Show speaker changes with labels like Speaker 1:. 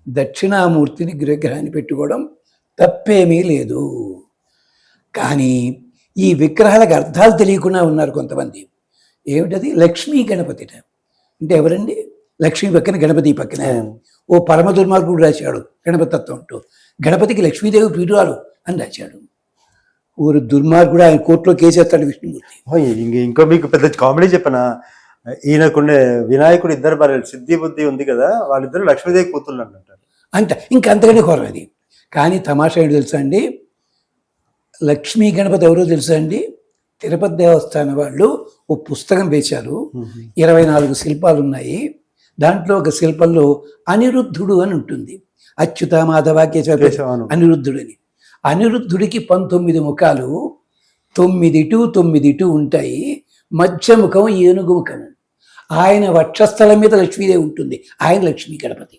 Speaker 1: దక్షిణామూర్తిని విగ్రహాన్ని పెట్టుకోవడం తప్పేమీ లేదు. కానీ ఈ విగ్రహాలకు అర్థాలు తెలియకుండా ఉన్నారు కొంతమంది. ఏమిటది? లక్ష్మీ గణపతి అంటే ఎవరండి? లక్ష్మీ పక్కన గణపతి పక్కన ఓ పరమ దుర్మార్గుడు రాశాడు గణపతి తత్వం అంటూ. గణపతికి లక్ష్మీదేవి పీఠాలు అని రాశాడు. ఊరు దుర్మార్గుడు, ఆయన కోర్టులో కేసేస్తాడు విష్ణుమూర్తి.
Speaker 2: ఇంకో మీకు పెద్ద కామెడీ చెప్పనా, ఈయనకుండే వినాయకుడు ఇద్దరు భార్యలు సిద్ధి బుద్ధి ఉంది కదా, వాళ్ళిద్దరు లక్ష్మీదేవి కూతుళ్ళు అంటారు.
Speaker 1: ఇంకంతకంటే కోరం అది. కానీ తమాషా ఏంటి తెలుసా అండి? లక్ష్మీ గణపతి ఎవరో తెలుసా అండి? తిరుపతి దేవస్థానం వాళ్ళు ఓ పుస్తకం వేశారు. 24 శిల్పాలు ఉన్నాయి. దాంట్లో ఒక శిల్పంలో అనిరుద్ధుడు అని ఉంటుంది. అచ్యుత మాధవ కేశవ అనిరుద్ధుడు అని. అనిరుద్ధుడికి 19 ముఖాలు, 9 ఇటు 9 ఇటు ఉంటాయి. మధ్య ముఖం ఏనుగు ముఖం. ఆయన వక్షస్థలం మీద లక్ష్మీదేవి ఉంటుంది. ఆయన లక్ష్మీ గణపతి.